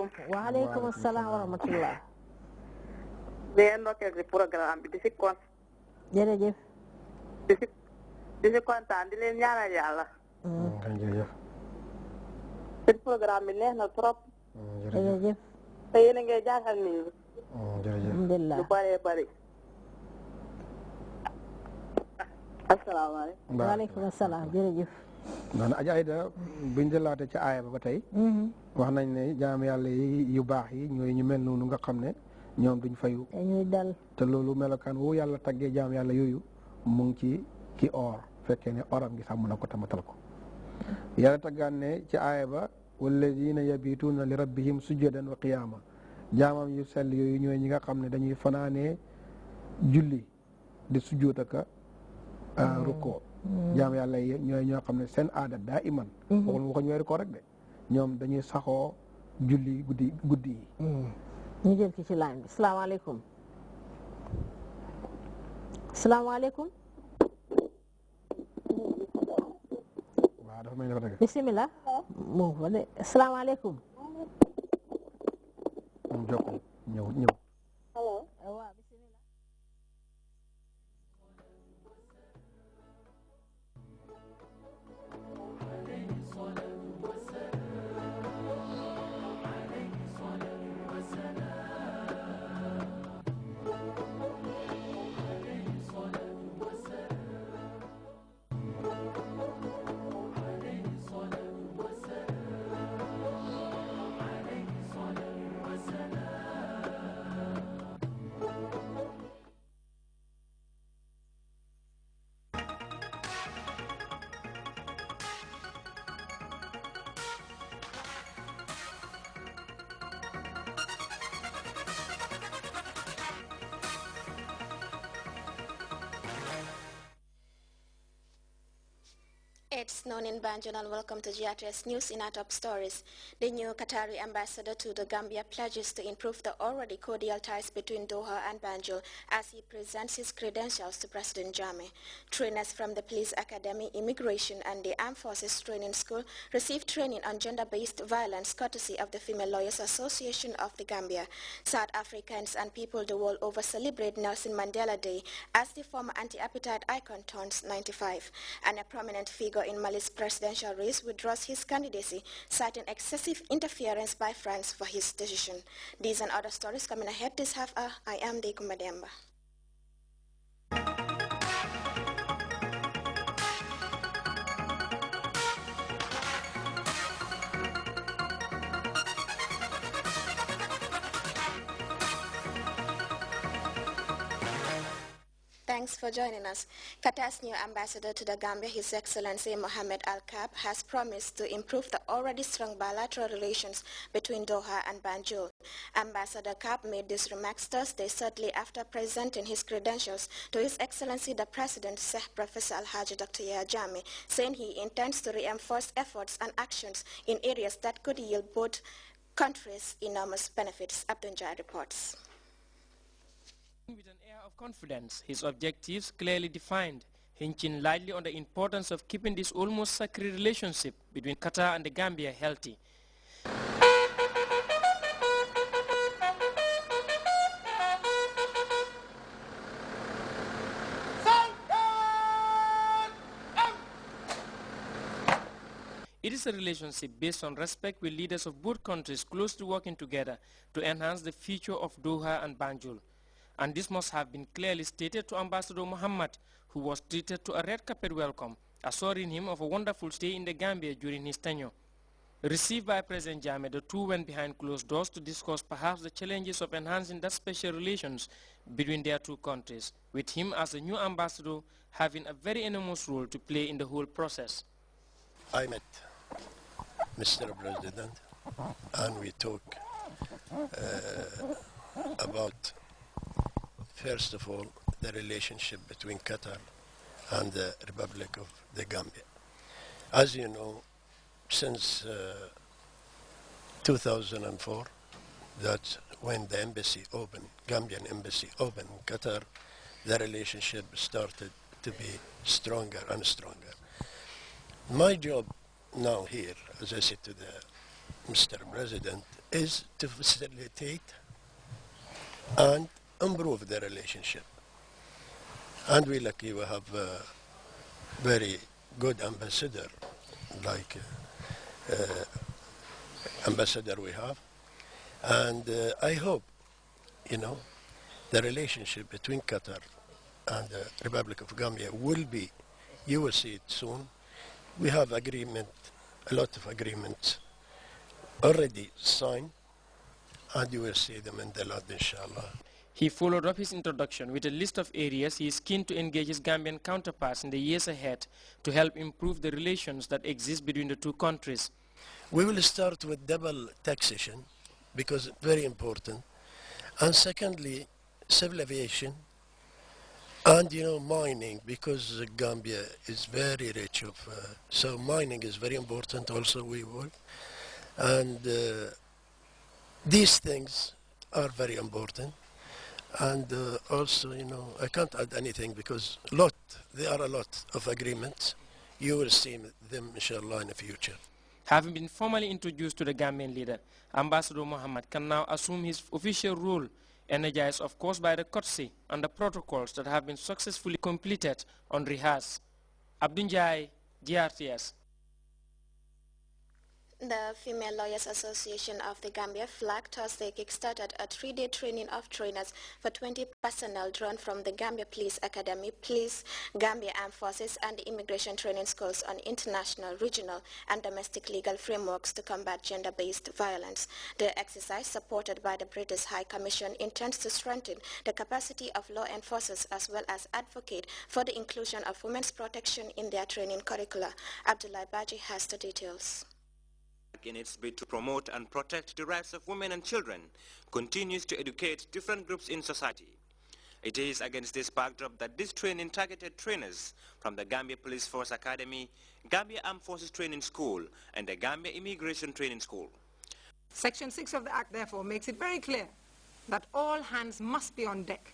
salaamaaleykum. waaleykum assalam wa rahmatullah. Leen ndokkeel ci programme bi di si kon. jërëjëf. di si kontaan di leen ñaanal yàlla. jërëjëf. seen programme bi neex na trop. jërëjëf. te yéen a ngi jàngal nit ñi. jërëjëf. alhamdulillah. lu bëree bëri. asalaamaaleykum. waaleykum assalam jërëjëf. naan Adja Aïda buñ jëlaate ci aaya ba tey wax nañ ne jaam yàlla yi yu baax yi ñooy ñu mel noonu nga xam ne ñoom duñ fayu dañuy dal te loolu melokaan woo yàlla taggee jaam yàlla yooyu mu ngi ci ki or fekkee ne oram gi sàmm na ko tamatal ko yàlla taggaan ne ci aaya ba walladina yabituuna li rabbihim sujjadan wa qiyaama jaamam yu sell yooyu ñooy ñi nga xam ne dañuy fanaanee julli di sujjoot aka rukkoo jaam yàlla yi ñooy ñoo xam ne seen aada daa iman waxuñ weeru ko rek de ñoom dañuy saxoo julli guddi yi ñu jël ci line bi salaamaaleykum salaamaaleykum waaw dafa mel ni dafa tege bisimilah mu fa de salaamaaleykum moom jokko ñëw waaw bisimilah It's known in Banjul and welcome to Grts News in our top stories. The new Qatari ambassador to the Gambia pledges to improve the already cordial ties between Doha and Banjul as he presents his credentials to President Jammeh. Trainers from the Police Academy, Immigration and the Armed Forces Training School received training on gender-based violence courtesy of the Female Lawyers Association of the Gambia. South Africans and people the world over celebrate Nelson Mandela Day as the former anti-apartheid icon turns 95, and a prominent figure in Mali's presidential race withdraws his candidacy, citing excessive interference by France for his decision. These and other stories coming ahead this half hour. I am Deku Mademba. Thanks for joining us. Qatar's new ambassador to the Gambia, His Excellency Mohammed Al-Kab, has promised to improve the already strong bilateral relations between Doha and Banjul. Ambassador Kab made these remarks Thursday, shortly after presenting his credentials to His Excellency the President, Sheikh Professor Al-Haji Dr. Yahya Jammeh, saying he intends to reinforce efforts and actions in areas that could yield both countries enormous benefits. Abdunjai reports. With an air of confidence, his objectives clearly defined, hinging lightly on the importance of keeping this almost sacred relationship between Qatar and the Gambia healthy. It is a relationship based on respect with leaders of both countries closely working together to enhance the future of Doha and Banjul. And this must have been clearly stated to Ambassador Muhammad, who was treated to a red carpet welcome, assuring him of a wonderful stay in the Gambia during his tenure. Received by President Jammeh, the two went behind closed doors to discuss perhaps the challenges of enhancing that special relations between their two countries, with him as the new ambassador having a very enormous role to play in the whole process. I met Mr. President and we talked about, first of all, the relationship between Qatar and the Republic of the Gambia. As you know, since 2004, that's when the embassy opened, Gambian embassy opened in Qatar, the relationship started to be stronger and stronger. My job now here, as I said to the Mr. President, is to facilitate and improve the relationship. And we lucky we have a very good ambassador, like ambassador we have. And I hope, the relationship between Qatar and the Republic of Gambia will be, you will see it soon. We have agreement, a lot of agreements already signed, and you will see them in the lot, inshallah. He followed up his introduction with a list of areas he is keen to engage his Gambian counterparts in the years ahead to help improve the relations that exist between the two countries. We will start with double taxation, because it's very important. And secondly, civil aviation, and mining, because Gambia is very rich of, so mining is very important also, we will. And these things are very important. And also, I can't add anything because there are a lot of agreements. You will see them, inshallah, in the future. Having been formally introduced to the Gambian leader, Ambassador Mohammed can now assume his official role, energized of course by the courtesy and the protocols that have been successfully completed on rehearse. Abdunjai, GRTS. The Female Lawyers Association of the Gambia flag Thursday kickstarted a 3-day training of trainers for 20 personnel drawn from the Gambia Police Academy, Police, Gambia Armed Forces and the Immigration Training Schools on international, regional and domestic legal frameworks to combat gender-based violence. The exercise, supported by the British High Commission, intends to strengthen the capacity of law enforcers as well as advocate for the inclusion of women's protection in their training curricula. Abdullah Baji has the details. In its bid to promote and protect the rights of women and children, continues to educate different groups in society. It is against this backdrop that this training targeted trainers from the Gambia Police Force Academy, Gambia Armed Forces Training School, and the Gambia Immigration Training School. Section 6 of the Act, therefore, makes it very clear that all hands must be on deck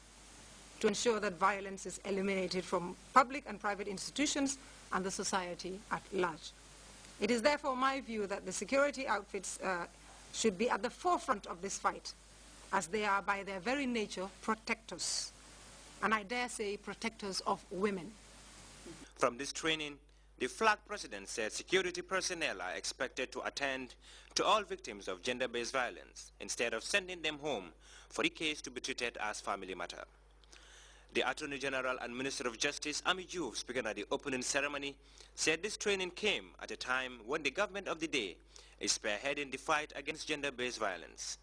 to ensure that violence is eliminated from public and private institutions and the society at large. It is therefore my view that the security outfits should be at the forefront of this fight, as they are by their very nature protectors, and I dare say protectors of women. From this training, the flag president said security personnel are expected to attend to all victims of gender-based violence instead of sending them home for the case to be treated as family matter. The Attorney General and Minister of Justice, Ami Diouf, speaking at the opening ceremony, said this training came at a time when the government of the day is spearheading the fight against gender-based violence.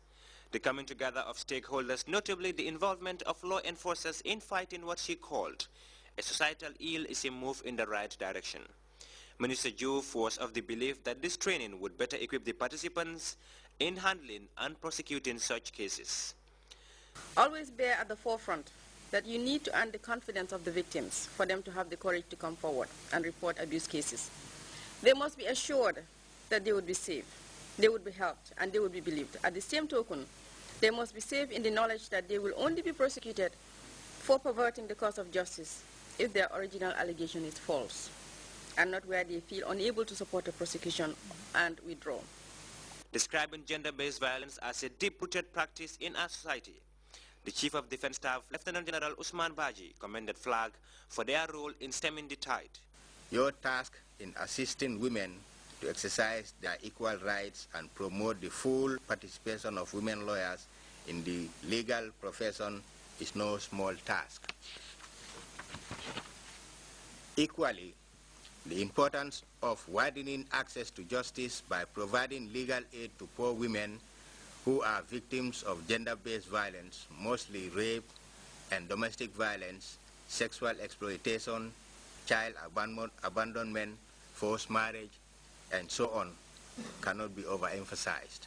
The coming together of stakeholders, notably the involvement of law enforcers in fighting what she called a societal ill, is a move in the right direction. Minister Diouf was of the belief that this training would better equip the participants in handling and prosecuting such cases. Always bear at the forefront that you need to earn the confidence of the victims for them to have the courage to come forward and report abuse cases. They must be assured that they would be safe, they would be helped, and they would be believed. At the same token, they must be safe in the knowledge that they will only be prosecuted for perverting the cause of justice if their original allegation is false, and not where they feel unable to support a prosecution and withdraw. Describing gender-based violence as a deep-rooted practice in our society, the Chief of Defense Staff, Lieutenant General Usman Baji, commended FLAG for their role in stemming the tide. Your task in assisting women to exercise their equal rights and promote the full participation of women lawyers in the legal profession is no small task. Equally, the importance of widening access to justice by providing legal aid to poor women who are victims of gender-based violence, mostly rape and domestic violence, sexual exploitation, child abandonment, forced marriage, and so on, cannot be overemphasized.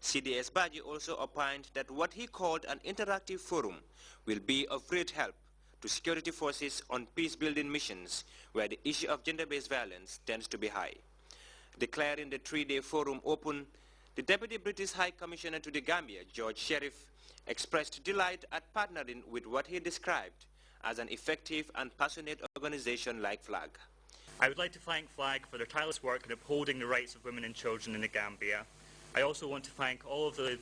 CDS Baji also opined that what he called an interactive forum will be of great help to security forces on peace-building missions where the issue of gender-based violence tends to be high. Declaring the 3-day forum open, the Deputy British High Commissioner to the Gambia, George Sheriff, expressed delight at partnering with what he described as an effective and passionate organization like FLAG. I would like to thank FLAG for their tireless work in upholding the rights of women and children in the Gambia, I also want to thank all of the